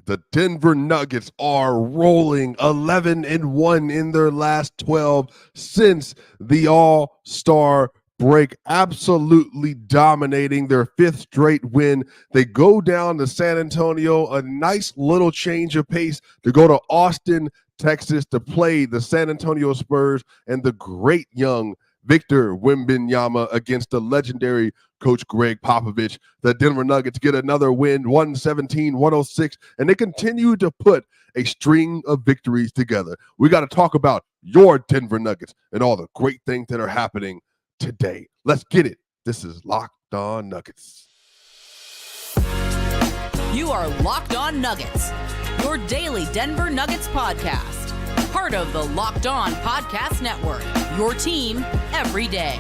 The Denver Nuggets are rolling 11-1 in their last 12 since the All-Star break, absolutely dominating their fifth straight win. They go down to San Antonio, a nice little change of pace to go to Austin, Texas to play the San Antonio Spurs and the great young Victor Wembanyama against the legendary Coach Greg Popovich. The Denver Nuggets get another win, 117-106, and they continue to put a string of victories together. We got to talk about your Denver Nuggets and all the great things that are happening today. Let's get it. This is Locked On Nuggets. You are Locked On Nuggets, your daily Denver Nuggets podcast. Part of the Locked On Podcast Network, your team every day.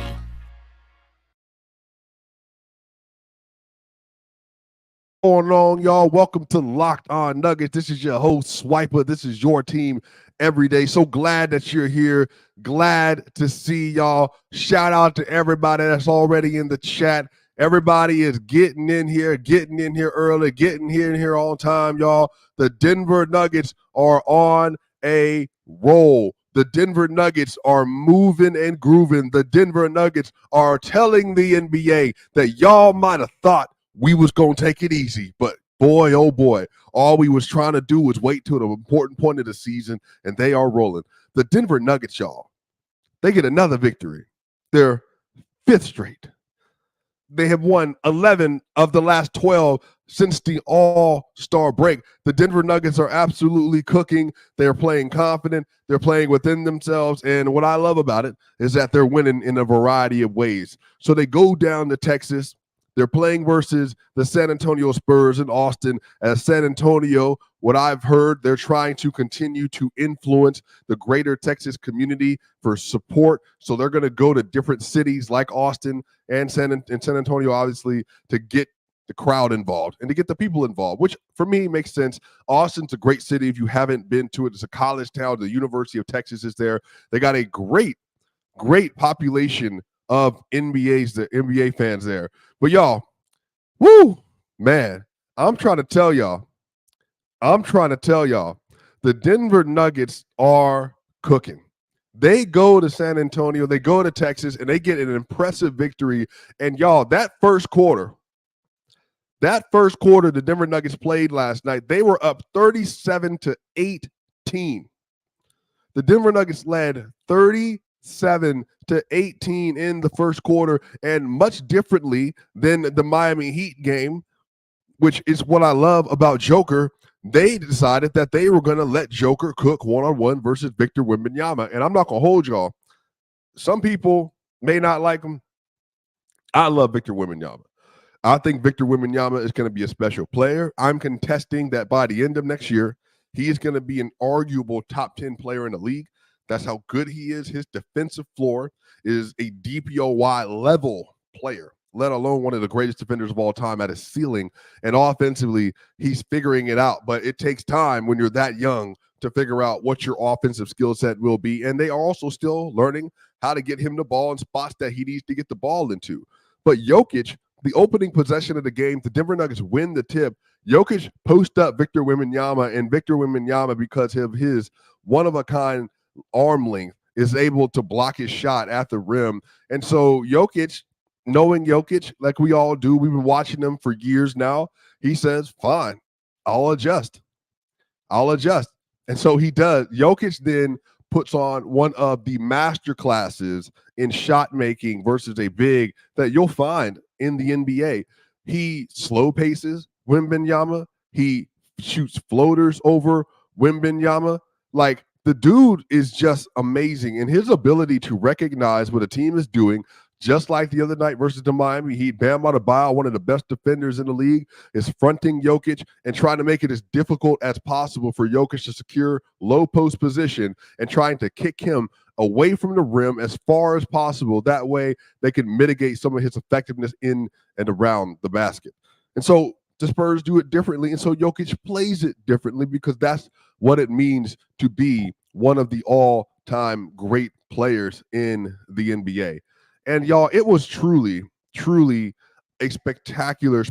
Going on, y'all? Welcome to Locked On Nuggets. This is your host, Swiper. This is your team every day. So glad that you're here. Glad to see y'all. Shout out to everybody that's already in the chat. Everybody is getting in here early, getting in here on time, y'all. The Denver Nuggets are on a roll. The Denver Nuggets are moving and grooving. The Denver Nuggets are telling the NBA that y'all might have thought we was going to take it easy, but boy, oh boy, all we was trying to do was wait till the important point of the season, and they are rolling. The Denver Nuggets, y'all, they get another victory. Their fifth straight. They have won 11 of the last 12 since the All-Star break. The Denver Nuggets are absolutely cooking. They're playing confident. They're playing within themselves. And what I love about it is that they're winning in a variety of ways. So they go down to Texas. They're playing versus the San Antonio Spurs in Austin. As San Antonio, what I've heard, they're trying to continue to influence the greater Texas community for support. So they're going to go to different cities like Austin and San Antonio, obviously, to get the crowd involved and to get the people involved, which for me makes sense. Austin's a great city. If you haven't been to it, it's a college town. The University of Texas is there. They got a great population of NBA fans there. But y'all, woo, man, I'm trying to tell y'all, the Denver Nuggets are cooking. They go to San Antonio, they go to Texas, and they get an impressive victory. And y'all, that first quarter, the Denver Nuggets played last night, they were up 37-18. The Denver Nuggets led 37-18 in the first quarter, and much differently than the Miami Heat game, which is what I love about Joker. They decided that they were going to let Joker cook one-on-one versus Victor Wembanyama, and I'm not going to hold y'all. Some people may not like him. I love Victor Wembanyama. I think Victor Wembanyama is going to be a special player. I'm contesting that by the end of next year, he is going to be an arguable top 10 player in the league. That's how good he is. His defensive floor is a DPOY level player, let alone one of the greatest defenders of all time at his ceiling. And offensively, he's figuring it out. But it takes time when you're that young to figure out what your offensive skill set will be. And they are also still learning how to get him the ball in spots that he needs to get the ball into. But Jokic, the opening possession of the game, the Denver Nuggets win the tip. Jokic post up Victor Wembanyama, and Victor Wembanyama, because of his one-of-a-kind arm length, is able to block his shot at the rim. And so Jokic, knowing Jokic like we all do, we've been watching him for years now, he says, fine, I'll adjust. And so he does. Jokic then puts on one of the master classes in shot making versus a big that you'll find in the NBA. He slow paces Wembanyama. He shoots floaters over Wembanyama. Like, the dude is just amazing, and his ability to recognize what a team is doing, just like the other night versus the Miami Heat. Bam Adebayo, one of the best defenders in the league, is fronting Jokic and trying to make it as difficult as possible for Jokic to secure low post position and trying to kick him away from the rim as far as possible. That way they can mitigate some of his effectiveness in and around the basket. And so the Spurs do it differently, and so Jokic plays it differently because that's what it means to be one of the all-time great players in the NBA. And y'all, it was truly a spectacular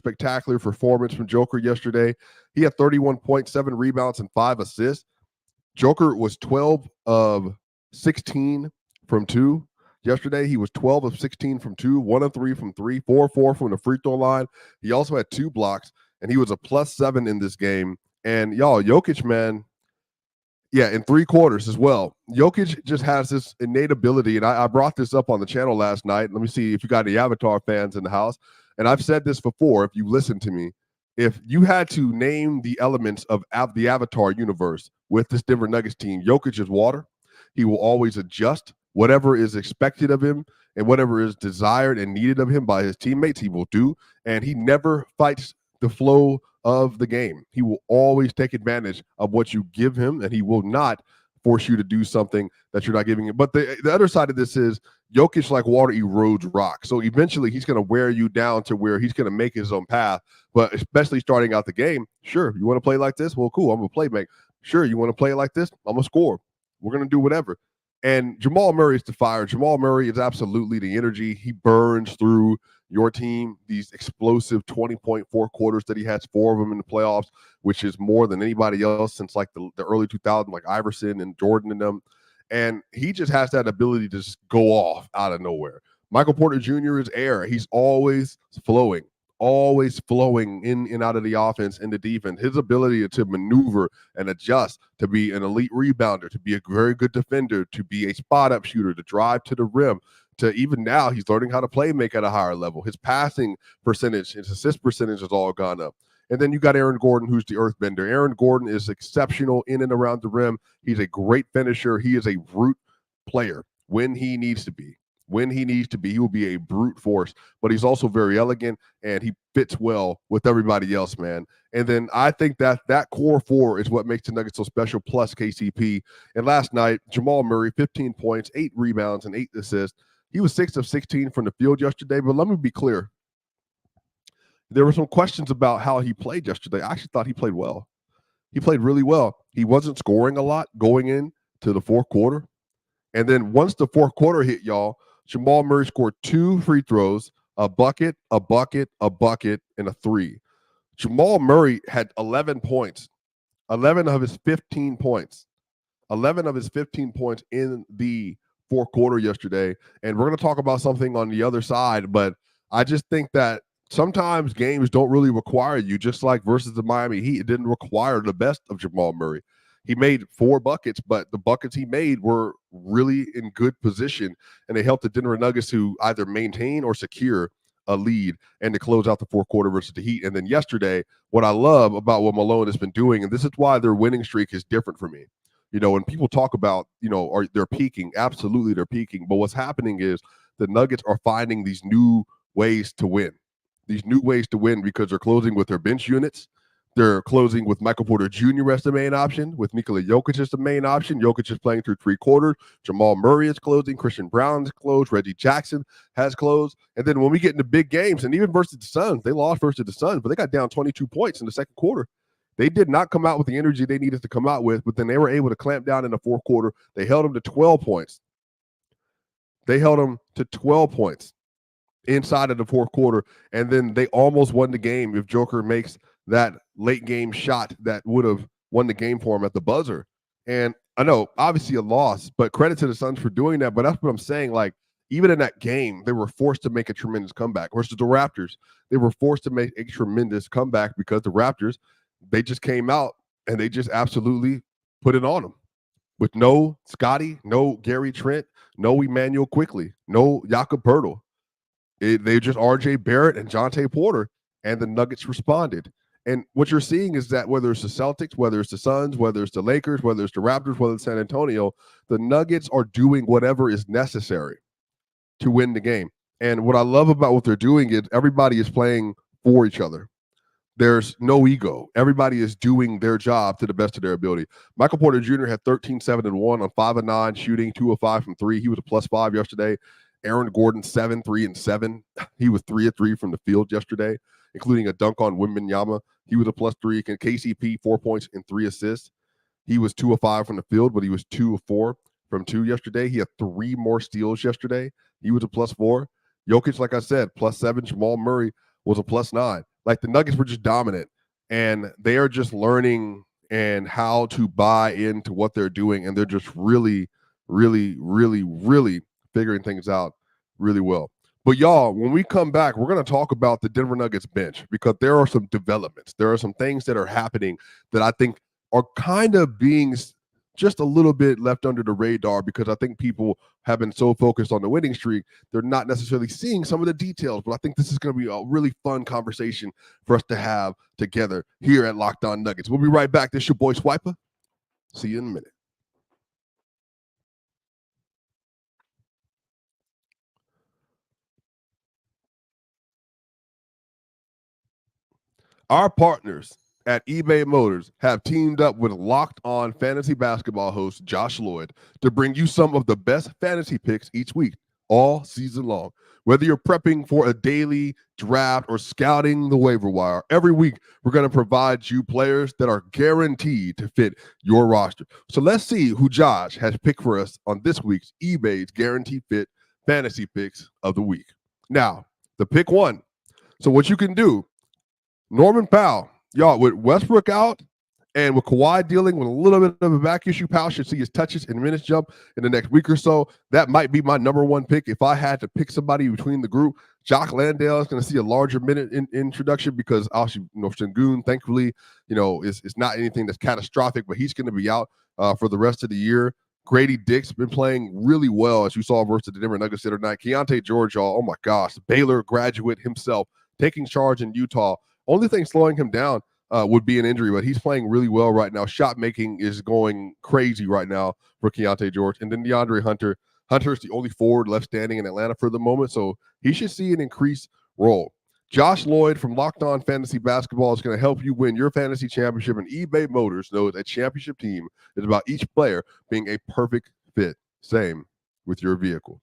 performance from Joker yesterday. He had 31.7 rebounds and 5 assists. Joker was 12 of 16 from 2. Yesterday, he was 12 of 16 from 2, 1 of 3 from 3, 4 of 4 from the free throw line. He also had 2 blocks, and he was a +7 in this game. And y'all, Jokic, man, yeah, in 3 quarters as well. Jokic just has this innate ability, and I brought this up on the channel last night. Let me see if you got any Avatar fans in the house. And I've said this before, if you listen to me. If you had to name the elements of the Avatar universe with this Denver Nuggets team, Jokic is water. He will always adjust whatever is expected of him and whatever is desired and needed of him by his teammates, he will do. And he never fights the flow of the game. He will always take advantage of what you give him, and he will not force you to do something that you're not giving him. But the other side of this is Jokic, like water, erodes rock. So eventually he's going to wear you down to where he's going to make his own path. But especially starting out the game, sure, you want to play like this? Well, cool, I'm going to play make. Sure, you want to play like this? I'm going to score. We're going to do whatever. And Jamal Murray is the fire. Jamal Murray is absolutely the energy. He burns through your team, these explosive 20.4 quarters that he has, 4 of them in the playoffs, which is more than anybody else since like the early 2000s, like Iverson and Jordan and them. And he just has that ability to just go off out of nowhere. Michael Porter Jr. is air. He's always flowing in and out of the offense and the defense. His ability to maneuver and adjust, to be an elite rebounder, to be a very good defender, to be a spot-up shooter, to drive to the rim, to even now he's learning how to play make at a higher level. His passing percentage, his assist percentage has all gone up. And then you got Aaron Gordon, who's the earthbender. Aaron Gordon is exceptional in and around the rim. He's a great finisher. He is a brute player when he needs to be. When he needs to be, he will be a brute force. But he's also very elegant, and he fits well with everybody else, man. And then I think that core 4 is what makes the Nuggets so special, plus KCP. And last night, Jamal Murray, 15 points, 8 rebounds, and 8 assists. He was 6 of 16 from the field yesterday, but let me be clear. There were some questions about how he played yesterday. I actually thought he played well. He played really well. He wasn't scoring a lot going into the fourth quarter. And then once the fourth quarter hit, y'all, Jamal Murray scored 2 free throws, a bucket, and a 3. Jamal Murray had 11 points, 11 of his 15 points in the fourth quarter yesterday. And we're going to talk about something on the other side, but I just think that sometimes games don't really require you, just like versus the Miami Heat. It didn't require the best of Jamal Murray. He made 4 buckets, but the buckets he made were really in good position, and they helped the Denver Nuggets to either maintain or secure a lead and to close out the fourth quarter versus the Heat. And then yesterday, what I love about what Malone has been doing, and this is why their winning streak is different for me. You know, when people talk about, they're peaking, absolutely they're peaking. But what's happening is the Nuggets are finding these new ways to win. Because they're closing with their bench units. They're closing with Michael Porter Jr. as the main option, with Nikola Jokic as the main option. Jokic is playing through 3 quarters. Jamal Murray is closing. Christian Brown is closed. Reggie Jackson has closed. And then when we get into big games, and even versus the Suns, they lost versus the Suns, but they got down 22 points in the second quarter. They did not come out with the energy they needed to come out with, but then they were able to clamp down in the fourth quarter. They held them to 12 points. Inside of the fourth quarter, and then they almost won the game if Joker makes that late game shot that would have won the game for him at the buzzer. And I know, obviously a loss, but credit to the Suns for doing that. But that's what I'm saying. Like, even in that game, they were forced to make a tremendous comeback. Versus the Raptors, they were forced to make a tremendous comeback because the Raptors, they just came out and they just absolutely put it on them. With no Scotty, no Gary Trent, no Emmanuel Quickley, no Jakob Poeltl. They just RJ Barrett and Jonte Porter, and the Nuggets responded. And what you're seeing is that whether it's the Celtics, whether it's the Suns, whether it's the Lakers, whether it's the Raptors, whether it's San Antonio, the Nuggets are doing whatever is necessary to win the game. And what I love about what they're doing is everybody is playing for each other. There's no ego. Everybody is doing their job to the best of their ability. Michael Porter Jr. had 13, 7, and 1 on 5 of 9 shooting, 2 of 5 from 3. He was a +5 yesterday. Aaron Gordon, 7, 3, and 7. He was 3 of 3 from the field yesterday, including a dunk on Wemby. He was a +3. KCP, 4 points and 3 assists. He was 2 of 5 from the field, but he was 2 of 4 from 2 yesterday. He had 3 more steals yesterday. He was a +4. Jokic, like I said, +7. Jamal Murray was a +9. Like the Nuggets were just dominant, and they are just learning and how to buy into what they're doing, and they're just really, really, really, really figuring things out really well. But y'all, when we come back, we're going to talk about the Denver Nuggets bench because there are some developments. There are some things that are happening that I think are kind of being just a little bit left under the radar because I think people have been so focused on the winning streak, they're not necessarily seeing some of the details. But I think this is going to be a really fun conversation for us to have together here at Locked On Nuggets. We'll be right back. This is your boy Swiper. See you in a minute. Our partners at eBay Motors have teamed up with Locked On Fantasy Basketball host Josh Lloyd to bring you some of the best fantasy picks each week, all season long. Whether you're prepping for a daily draft or scouting the waiver wire, every week we're going to provide you players that are guaranteed to fit your roster. So let's see who Josh has picked for us on this week's eBay's Guaranteed Fit Fantasy Picks of the Week. Now, the pick one. So what you can do, Norman Powell, y'all, with Westbrook out and with Kawhi dealing with a little bit of a back issue, Powell should see his touches and minutes jump in the next week or so. That might be my number one pick. If I had to pick somebody between the group, Jock Landale is going to see a larger minute introduction because Sengun, thankfully, is not anything that's catastrophic, but he's going to be out for the rest of the year. Grady Dick's been playing really well, as you saw versus the Denver Nuggets the other night. Keontae George, y'all, oh my gosh, Baylor graduate himself, taking charge in Utah. Only thing slowing him down would be an injury, but he's playing really well right now. Shot making is going crazy right now for Keontae George. And then DeAndre Hunter. Hunter is the only forward left standing in Atlanta for the moment, so he should see an increased role. Josh Lloyd from Locked On Fantasy Basketball is going to help you win your fantasy championship, and eBay Motors knows a championship team is about each player being a perfect fit. Same with your vehicle.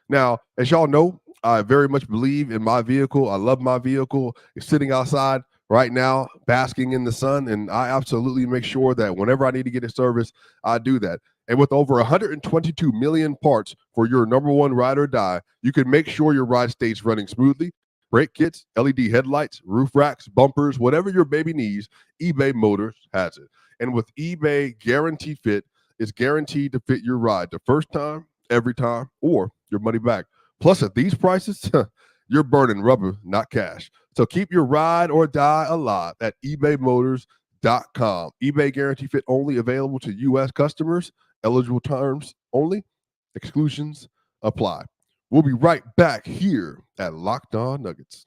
Now, as y'all know, I very much believe in my vehicle. I love my vehicle. It's sitting outside right now, basking in the sun, and I absolutely make sure that whenever I need to get it serviced, I do that. And with over 122 million parts for your number one ride or die, you can make sure your ride stays running smoothly. Brake kits, LED headlights, roof racks, bumpers, whatever your baby needs, eBay Motors has it. And with eBay Guaranteed Fit, it's guaranteed to fit your ride the first time, every time, or your money back. Plus, at these prices, you're burning rubber, not cash. So keep your ride or die alive at ebaymotors.com. eBay Guaranteed Fit only available to U.S. customers. Eligible terms only. Exclusions apply. We'll be right back here at Locked On Nuggets.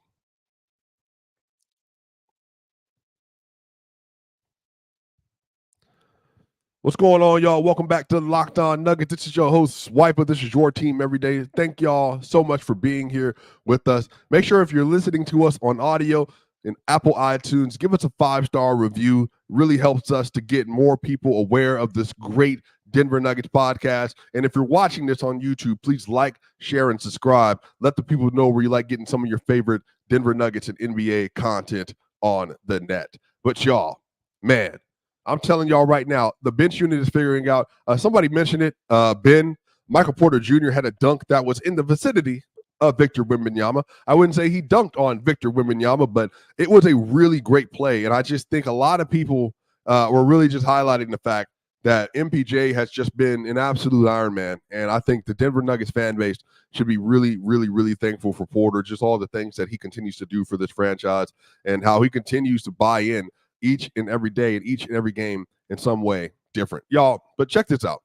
What's going on, y'all? Welcome back to Locked On Nuggets. This is your host, Swiper. This is your team every day. Thank y'all so much for being here with us. Make sure if you're listening to us on audio in Apple iTunes, give us a 5-star review. Really helps us to get more people aware of this great Denver Nuggets podcast. And if you're watching this on YouTube, please like, share, and subscribe. Let the people know where you like getting some of your favorite Denver Nuggets and NBA content on the net. But y'all, man, I'm telling y'all right now, the bench unit is figuring out. Somebody mentioned it. Michael Porter Jr. had a dunk that was in the vicinity of Victor Wembanyama. I wouldn't say he dunked on Victor Wembanyama, but it was a really great play. And I just think a lot of people were really just highlighting the fact that MPJ has just been an absolute Iron Man. And I think the Denver Nuggets fan base should be really, really, really thankful for Porter, just all the things that he continues to do for this franchise and how he continues to buy in each and every day and each and every game in some way different. Y'all, but check this out.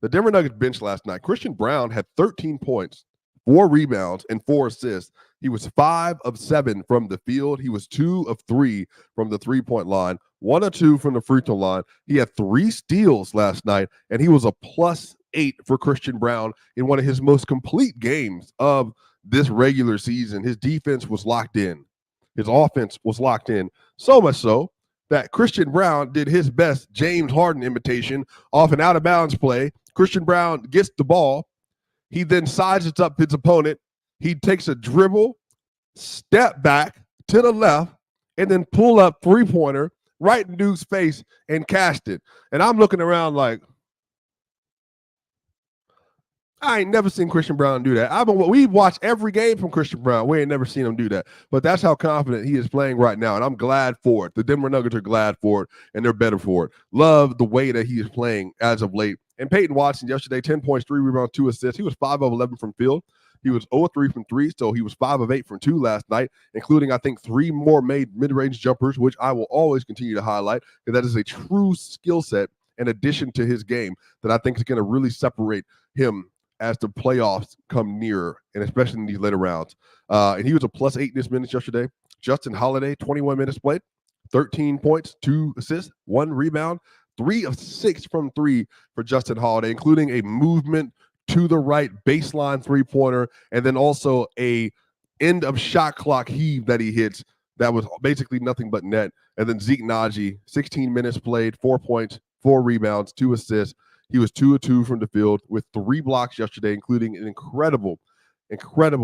The Denver Nuggets bench last night, Christian Braun had 13 points, 4 rebounds, and 4 assists. He was 5 of 7 from the field. He was 2 of 3 from the three-point line, 1 of 2 from the free throw line. He had 3 steals last night, and he was a +8 for Christian Braun in one of his most complete games of this regular season. His defense was locked in. His offense was locked in, so much so that Christian Braun did his best James Harden imitation off an out-of-bounds play. Christian Braun gets the ball. He then sizes up his opponent. He takes a dribble, step back to the left, and then pull up three-pointer right in Duke's face and cast it. And I'm looking around like, I ain't never seen Christian Brown do that. We've watched every game from Christian Brown. We ain't never seen him do that. But that's how confident he is playing right now, and I'm glad for it. The Denver Nuggets are glad for it, and they're better for it. Love the way that he is playing as of late. And Peyton Watson yesterday, 10 points, 3 rebounds, 2 assists. He was 5 of 11 from field. He was 0 of 3 from 3, so he was 5 of 8 from 2 last night, including, I think, 3 more made mid-range jumpers, which I will always continue to highlight, because that is a true skill set in addition to his game that I think is going to really separate him as the playoffs come nearer, and especially in these later rounds. And he was a plus 8 in this minutes yesterday. Justin Holiday, 21 minutes played, 13 points, 2 assists, 1 rebound, 3 of 6 from 3 for Justin Holiday, including a movement to the right baseline three-pointer, and then also a end of shot clock heave that he hits that was basically nothing but net. And then Zeke Naji, 16 minutes played, 4 points, 4 rebounds, 2 assists. He was 2 of 2 from the field with 3 blocks yesterday, including an incredible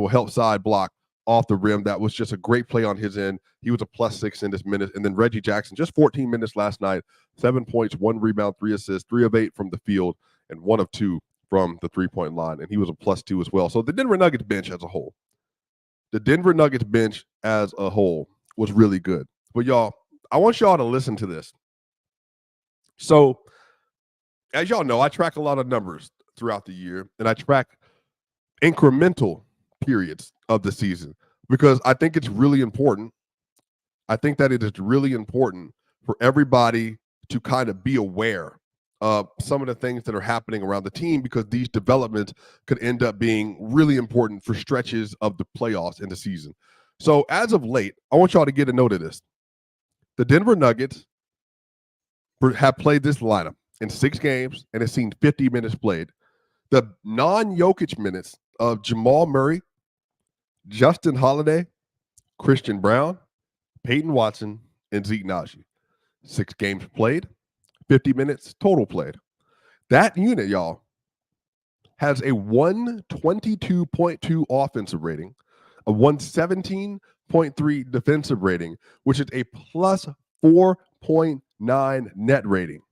help side block off the rim. That was just a great play on his end. He was a plus 6 in this minute. And then Reggie Jackson, just 14 minutes last night, 7 points, 1 rebound, 3 assists, 3 of 8 from the field, and 1 of 2 from the three-point line. And he was a plus 2 as well. So the Denver Nuggets bench as a whole was really good. But y'all, I want y'all to listen to this. So, as y'all know, I track a lot of numbers throughout the year, and I track incremental periods of the season because I think it's really important. I think that it is really important for everybody to kind of be aware of some of the things that are happening around the team, because these developments could end up being really important for stretches of the playoffs in the season. So as of late, I want y'all to get a note of this. The Denver Nuggets have played this lineup in 6 games, and it's seen 50 minutes played. The non-Jokic minutes of Jamal Murray, Justin Holiday, Christian Brown, Peyton Watson, and Zeke Naji. 6 games played, 50 minutes total played. That unit, y'all, has a 122.2 offensive rating, a 117.3 defensive rating, which is a plus 4.9 net rating.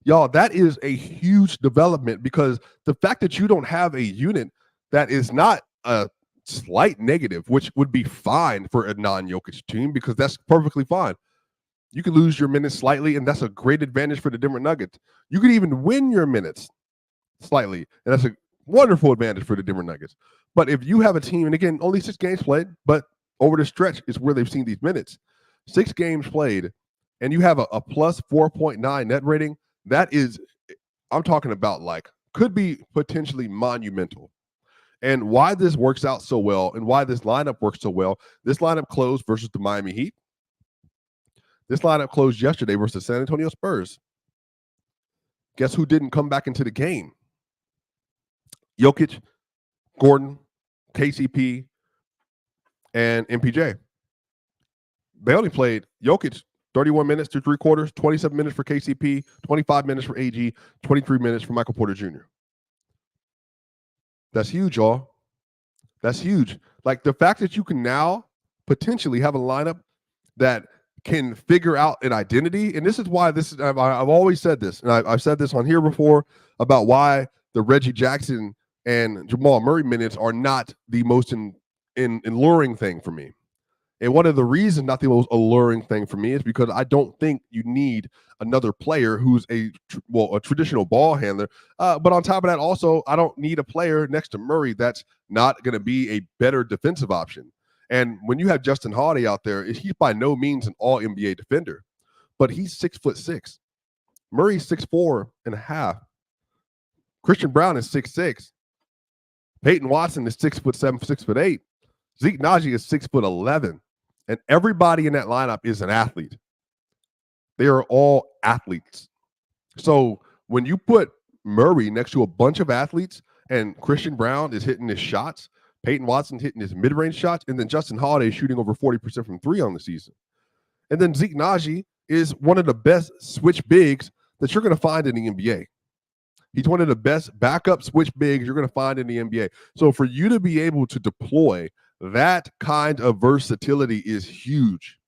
Y'all, that is a huge development, because the fact that you don't have a unit that is not a slight negative, which would be fine for a non-Jokic team, because that's perfectly fine. You can lose your minutes slightly, and that's a great advantage for the Denver Nuggets. You could even win your minutes slightly, and that's a wonderful advantage for the Denver Nuggets. But if you have a team, and again, only 6 games played, but over the stretch is where they've seen these minutes. 6 games played, and you have a plus 4.9 net rating, that is, I'm talking about, like, could be potentially monumental. And why this works out so well, and why this lineup works so well, this lineup closed versus the Miami Heat. This lineup closed yesterday versus the San Antonio Spurs. Guess who didn't come back into the game? Jokic, Gordon, KCP, and MPJ. They only played Jokic 31 minutes to 3 quarters, 27 minutes for KCP, 25 minutes for AG, 23 minutes for Michael Porter Jr. That's huge, y'all. That's huge. Like, the fact that you can now potentially have a lineup that can figure out an identity, and this is why I've always said this, and I've said this on here before about why the Reggie Jackson and Jamal Murray minutes are not the most alluring thing for me. And one of the reasons not the most alluring thing for me is because I don't think you need another player who's a traditional ball handler. But on top of that, also, I don't need a player next to Murray that's not going to be a better defensive option. And when you have Justin Holiday out there, he's by no means an all-NBA defender, but he's 6'6". Murray's 6'4.5". Christian Brown is 6'6". Peyton Watson is 6'7", 6'8". Zeke Naji is 6'11". And everybody in that lineup is an athlete. They are all athletes. So when you put Murray next to a bunch of athletes, and Christian Brown is hitting his shots, Peyton Watson's hitting his mid-range shots, and then Justin Holiday is shooting over 40% from 3 on the season. And then Zeke Naji is one of the best switch bigs that you're going to find in the NBA. He's one of the best backup switch bigs you're going to find in the NBA. So for you to be able to deploy that kind of versatility is huge.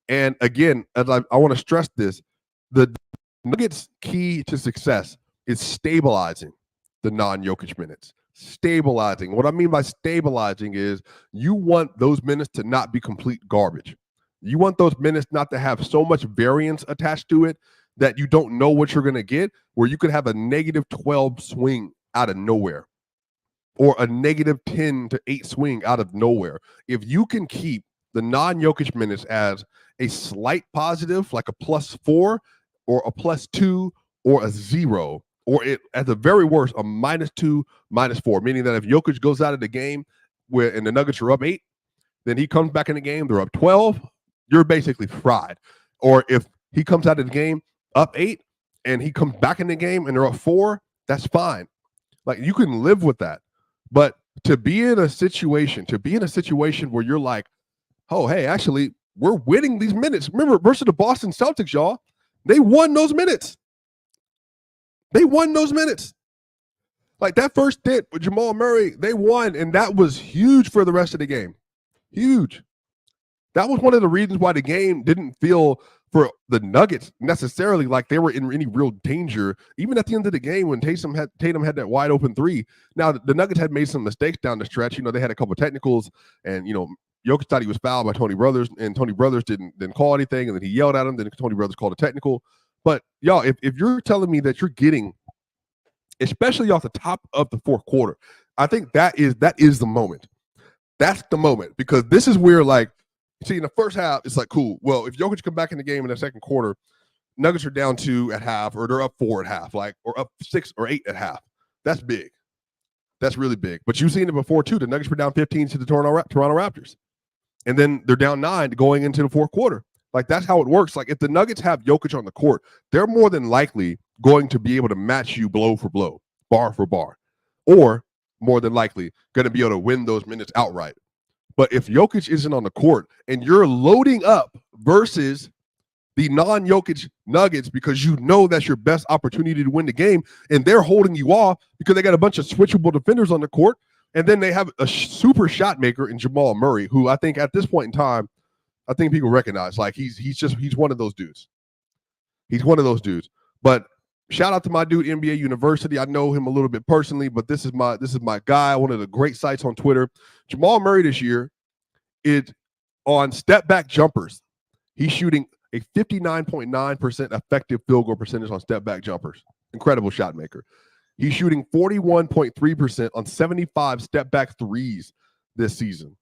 And again, as I want to stress this, the Nuggets' key to success is stabilizing the non-Jokic minutes. stabilizing. What I mean by stabilizing is you want those minutes to not be complete garbage. You want those minutes not to have so much variance attached to it that you don't know what you're going to get, where you could have a negative 12 swing out of nowhere or a negative 10 to 8 swing out of nowhere. If you can keep the non-Jokic minutes as a slight positive, like a +4 or a +2 or a 0, or it at the very worst, a -2, -4, meaning that if Jokic goes out of the game and the Nuggets are up 8, then he comes back in the game, they're up 12, you're basically fried. Or if he comes out of the game up 8 and he comes back in the game and they're up 4, that's fine. Like, you can live with that. But to be in a situation where you're like, oh, hey, actually, we're winning these minutes. Remember, versus the Boston Celtics, y'all, they won those minutes. Like, that first hit with Jamal Murray, they won, and that was huge for the rest of the game. Huge. That was one of the reasons why the game didn't feel for the Nuggets necessarily like they were in any real danger, even at the end of the game when Tatum had that wide open 3. Now, the Nuggets had made some mistakes down the stretch. They had a couple of technicals, and, Jokic thought he was fouled by Tony Brothers, and Tony Brothers didn't call anything, and then he yelled at him, then Tony Brothers called a technical. But, y'all, if you're telling me that you're getting, especially off the top of the fourth quarter, I think that is the moment. That's the moment, because this is where, like, see, in the first half, it's like, cool. Well, if Jokic come back in the game in the second quarter, Nuggets are down 2 at half, or they're up 4 at half, or up 6 or 8 at half. That's big. That's really big. But you've seen it before, too. The Nuggets were down 15 to the Toronto Raptors. And then they're down 9 going into the fourth quarter. Like, that's how it works. Like, if the Nuggets have Jokic on the court, they're more than likely going to be able to match you blow for blow, bar for bar, or more than likely going to be able to win those minutes outright. But if Jokic isn't on the court and you're loading up versus the non-Jokic Nuggets because you know that's your best opportunity to win the game, and they're holding you off because they got a bunch of switchable defenders on the court, and then they have a super shot maker in Jamal Murray, who I think at this point in time, I think people recognize, like, he's one of those dudes. He's one of those dudes. But shout out to my dude, NBA University. I know him a little bit personally, but this is my guy, one of the great sites on Twitter. Jamal Murray this year is on step-back jumpers. He's shooting a 59.9% effective field goal percentage on step-back jumpers. Incredible shot maker. He's shooting 41.3% on 75 step-back threes this season.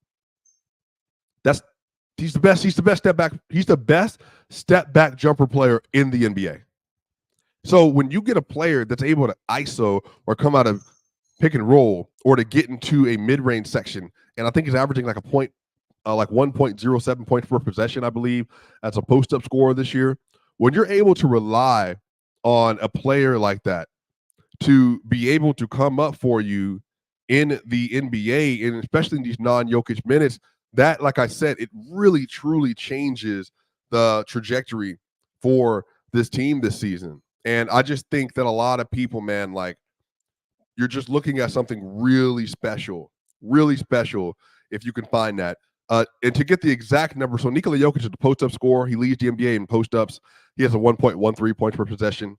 He's the best step-back. He's the best step-back jumper player in the NBA. So when you get a player that's able to ISO or come out of pick and roll or to get into a mid-range section, and I think he's averaging like 1.07 points per possession, I believe, as a post-up scorer this year. When you're able to rely on a player like that to be able to come up for you in the NBA, and especially in these non-Jokic minutes, that, like I said, it really, truly changes the trajectory for this team this season. And I just think that a lot of people, man, like, you're just looking at something really special if you can find that. And to get the exact number, so Nikola Jokic is the post-up scorer. He leads the NBA in post-ups. He has a 1.13 points per possession,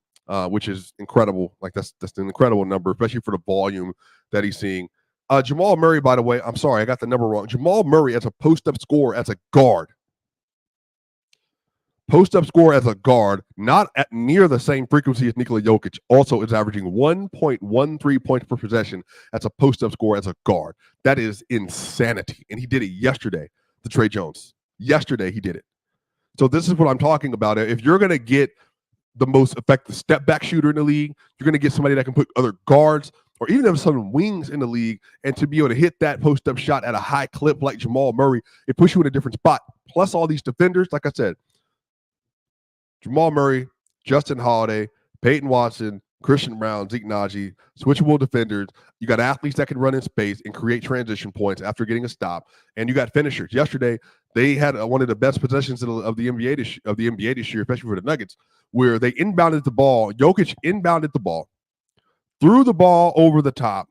which is incredible. Like, that's an incredible number, especially for the volume that he's seeing. Jamal Murray, by the way, I'm sorry, I got the number wrong. Jamal Murray as a post-up scorer as a guard. Post-up scorer as a guard, not at near the same frequency as Nikola Jokic, also is averaging 1.13 points per possession as a post-up scorer as a guard. That is insanity. And he did it yesterday to Trey Jones. Yesterday he did it. So this is what I'm talking about. If you're going to get the most effective step-back shooter in the league, you're going to get somebody that can put other guards or even have some wings in the league, and to be able to hit that post-up shot at a high clip like Jamal Murray, it puts you in a different spot. Plus all these defenders, like I said, Jamal Murray, Justin Holiday, Peyton Watson, Christian Brown, Zeke Naji, switchable defenders. You got athletes that can run in space and create transition points after getting a stop, and you got finishers. Yesterday, they had one of the best possessions of the NBA this year, especially for the Nuggets, where they inbounded the ball. Jokic inbounded the ball, threw the ball over the top,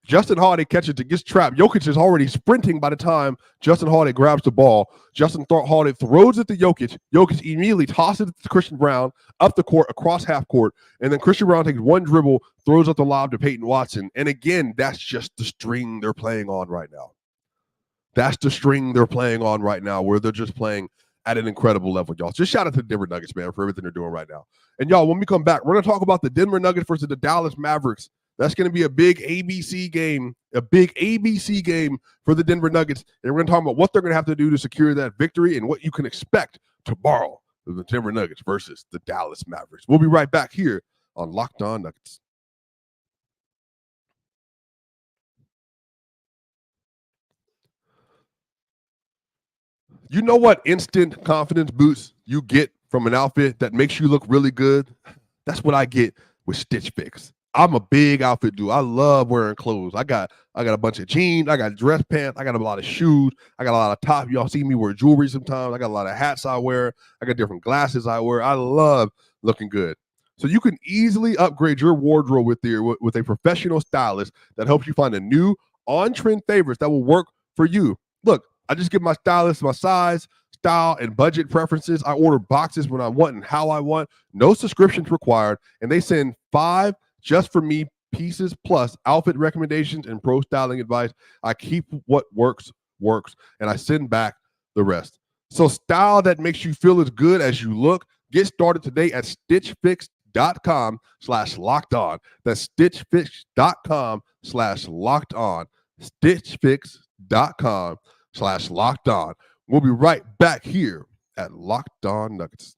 Justin Holiday catches it, gets trapped. Jokic is already sprinting by the time Justin Holiday grabs the ball. Justin Holiday throws it to Jokic. Jokic immediately tosses it to Christian Brown up the court, across half court. And then Christian Brown takes one dribble, throws up the lob to Peyton Watson. And again, that's just the string they're playing on right now. That's the string they're playing on right now, where they're just playing at an incredible level, y'all. Just shout out to the Denver Nuggets, man, for everything they're doing right now. And y'all, when we come back, we're going to talk about the Denver Nuggets versus the Dallas Mavericks. That's going to be a big ABC game for the Denver Nuggets. And we're going to talk about what they're going to have to do to secure that victory and what you can expect tomorrow with the Denver Nuggets versus the Dallas Mavericks. We'll be right back here on Locked On Nuggets. You know what instant confidence boost you get from an outfit that makes you look really good? That's what I get with Stitch Fix. I'm a big outfit dude. I love wearing clothes. I got a bunch of jeans. I got dress pants. I got a lot of shoes. I got a lot of top. Y'all see me wear jewelry sometimes. I got a lot of hats I wear. I got different glasses I wear. I love looking good. So you can easily upgrade your wardrobe with a professional stylist that helps you find a new on-trend favorites that will work for you. Look, I just give my stylist my size, style, and budget preferences. I order boxes when I want and how I want. No subscriptions required. And they send 5 just for me pieces plus outfit recommendations and pro styling advice. I keep what works, and I send back the rest. So style that makes you feel as good as you look. Get started today at stitchfix.com/lockedon. That's stitchfix.com/lockedon. stitchfix.com/lockedon. We'll be right back here at Locked On Nuggets.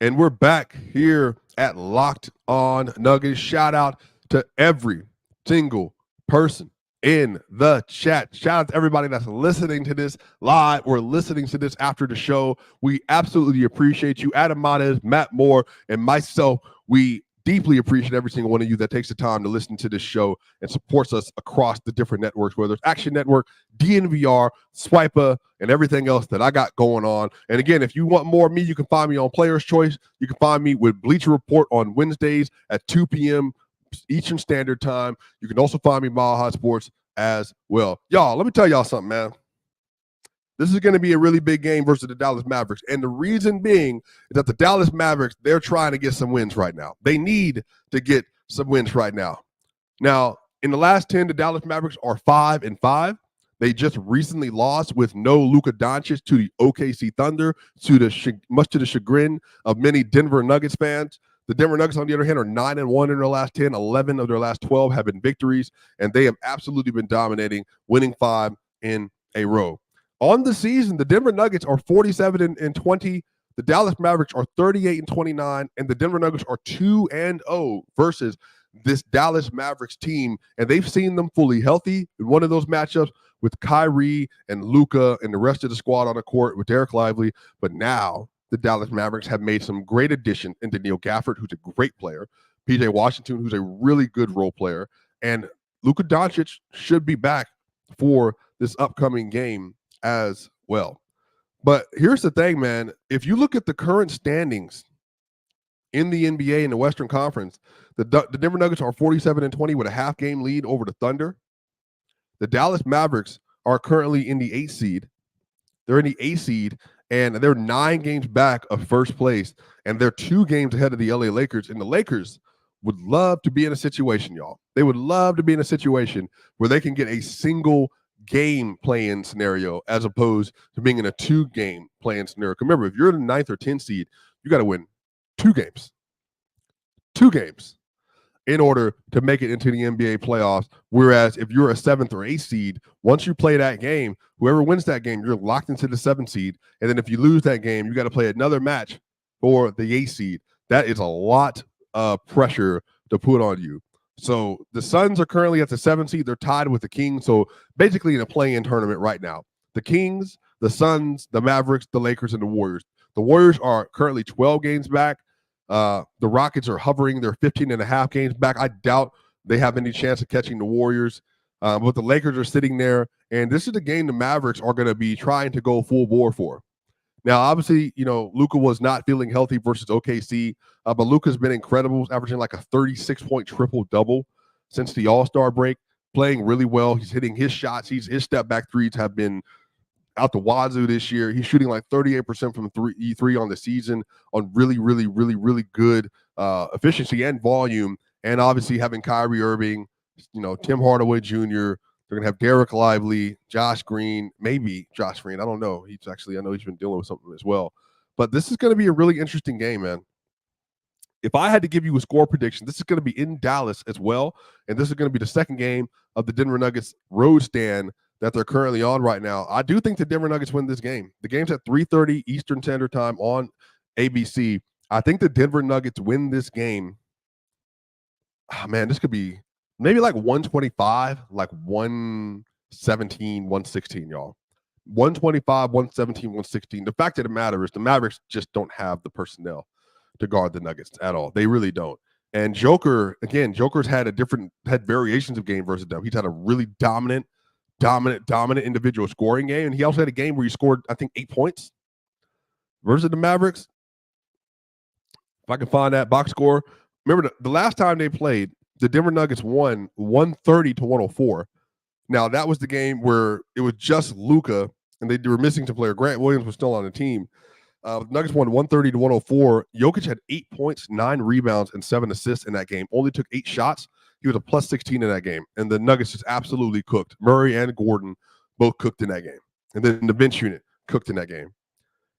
And we're back here at Locked On Nuggets. Shout out to every single person in the chat. Shout out to everybody that's listening to this live or listening to this after the show. We absolutely appreciate you. Adam Mates, Matt Moore, and myself, we deeply appreciate every single one of you that takes the time to listen to this show and supports us across the different networks, whether it's Action Network, DNVR, Swipa, and everything else that I got going on. And again, if you want more of me, you can find me on Player's Choice. You can find me with Bleacher Report on Wednesdays at 2 p.m. Eastern Standard Time. You can also find me Mile High Sports as well. Y'all, let me tell y'all something, man. This is going to be a really big game versus the Dallas Mavericks. And the reason being is that the Dallas Mavericks, they're trying to get some wins right now. They need to get some wins right now. Now, in the last 10, the Dallas Mavericks are 5-5. They just recently lost with no Luka Doncic to the OKC Thunder, much to the chagrin of many Denver Nuggets fans. The Denver Nuggets, on the other hand, are 9-1 in their last 10. 11 of their last 12 have been victories, and they have absolutely been dominating, winning 5 in a row. On the season, the Denver Nuggets are 47-20. The Dallas Mavericks are 38-29, and the Denver Nuggets are 2-0 versus this Dallas Mavericks team. And they've seen them fully healthy in one of those matchups with Kyrie and Luka and the rest of the squad on the court with Derek Lively. But now the Dallas Mavericks have made some great additions into Neil Gafford, who's a great player, PJ Washington, who's a really good role player, and Luka Doncic should be back for this upcoming game as well. But here's the thing, man. If you look at the current standings in the NBA in the Western Conference, the Denver Nuggets are 47-20 with a half-game lead over the Thunder. The Dallas Mavericks are currently in the 8th seed. They're in the 8th seed, and they're 9 games back of first place, and they're 2 games ahead of the LA Lakers. And the Lakers would love to be in a situation, y'all. They would love to be in a situation where they can get a single game play-in scenario as opposed to being in a 2-game play-in scenario. Remember, if you're in the 9th or 10th seed, you got to win 2 games in order to make it into the NBA playoffs. Whereas if you're a 7th or 8th seed, once you play that game, whoever wins that game, you're locked into the 7th seed. And then if you lose that game, you got to play another match for the 8th seed. That is a lot of pressure to put on you. So the Suns are currently at the 7th seed. They're tied with the Kings. So basically in a play-in tournament right now. The Kings, the Suns, the Mavericks, the Lakers, and the Warriors. The Warriors are currently 12 games back. The Rockets are hovering. They're 15.5 games back. I doubt they have any chance of catching the Warriors. But the Lakers are sitting there. And this is the game the Mavericks are going to be trying to go full bore for. Now, obviously, Luka was not feeling healthy versus OKC, but Luka's been incredible, averaging like a 36-point triple-double since the All-Star break, playing really well. He's hitting his shots. His step-back threes have been out the wazoo this year. He's shooting like 38% from three on the season on really, really, really, really good efficiency and volume. And obviously having Kyrie Irving, Tim Hardaway Jr., they're going to have Derek Lively, Josh Green, maybe Josh Green. I don't know. I know he's been dealing with something as well. But this is going to be a really interesting game, man. If I had to give you a score prediction, this is going to be in Dallas as well. And this is going to be the second game of the Denver Nuggets road stand that they're currently on right now. I do think the Denver Nuggets win this game. The game's at 3:30 Eastern Standard Time on ABC. I think the Denver Nuggets win this game. Oh, man, this could be maybe like 125, like 117, 116, y'all. 125, 117, 116. The fact of the matter is the Mavericks just don't have the personnel to guard the Nuggets at all. They really don't. And Joker's had variations of game versus them. He's had a really dominant individual scoring game. And he also had a game where he scored, I think, 8 points versus the Mavericks. If I can find that box score. Remember, the last time they played, the Denver Nuggets won 130-104. Now, that was the game where it was just Luka, and they were missing some player. Grant Williams was still on the team. The Nuggets won 130-104. Jokic had 8 points, 9 rebounds, and 7 assists in that game. Only took 8 shots. He was a plus 16 in that game. And the Nuggets just absolutely cooked. Murray and Gordon both cooked in that game. And then the bench unit cooked in that game.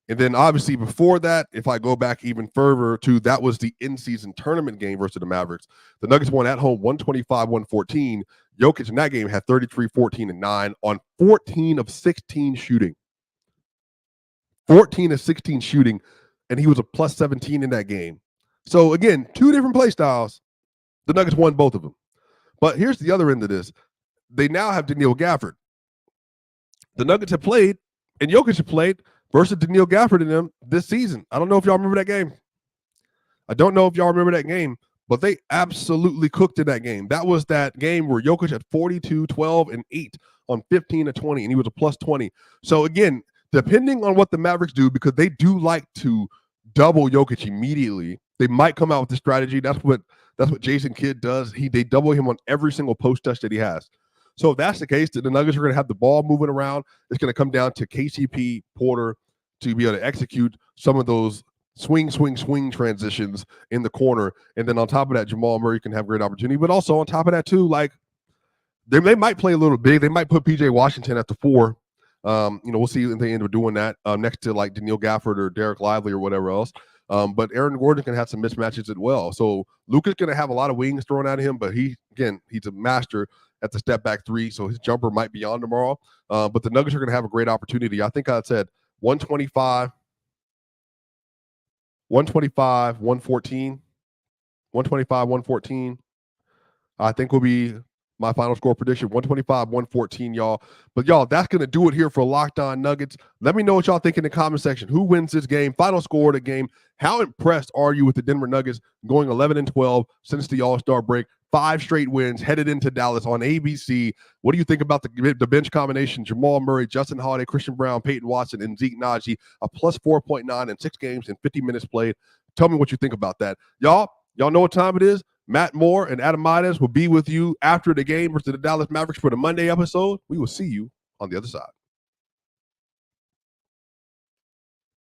And then obviously before that, if I go back even further to that was the in-season tournament game versus the Mavericks. The Nuggets won at home 125-114. Jokic in that game had 33, 14, and 9 on 14 of 16 shooting. 14 of 16 shooting, and he was a plus 17 in that game. So again, 2 different play styles. The Nuggets won both of them. But here's the other end of this. They now have Daniil Gafford. The Nuggets have played, and Jokic have played versus Daniil Gafford in them this season. I don't know if y'all remember that game. But they absolutely cooked in that game. That was that game where Jokic had 42, 12, and 8 on 15 of 20, and he was a plus 20. So again, depending on what the Mavericks do, because they do like to double Jokic immediately, they might come out with this strategy. That's what Jason Kidd does. They double him on every single post touch that he has. So if that's the case, then the Nuggets are going to have the ball moving around. It's going to come down to KCP, Porter to be able to execute some of those swing transitions in the corner. And then on top of that, Jamal Murray can have great opportunity. But also on top of that too, like they might play a little big. They might put PJ Washington at the 4. We'll see if they end up doing that next to like Daniil Gafford or Derek Lively or whatever else. But Aaron Gordon can have some mismatches as well. So Luka's going to have a lot of wings thrown at him, but he's a master at the step back 3. So his jumper might be on tomorrow. But the Nuggets are going to have a great opportunity. I think I said 125, 114. 125, 114. I think will be my final score prediction, 125-114, y'all. But, y'all, that's going to do it here for Locked On Nuggets. Let me know what y'all think in the comment section. Who wins this game? Final score of the game. How impressed are you with the Denver Nuggets going 11-12 since the All-Star break? 5 straight wins headed into Dallas on ABC. What do you think about the bench combination? Jamal Murray, Justin Holiday, Christian Brown, Peyton Watson, and Zeke Naji, a plus 4.9 in 6 games and 50 minutes played. Tell me what you think about that. Y'all know what time it is. Matt Moore and Adam Midas will be with you after the game versus the Dallas Mavericks for the Monday episode. We will see you on the other side.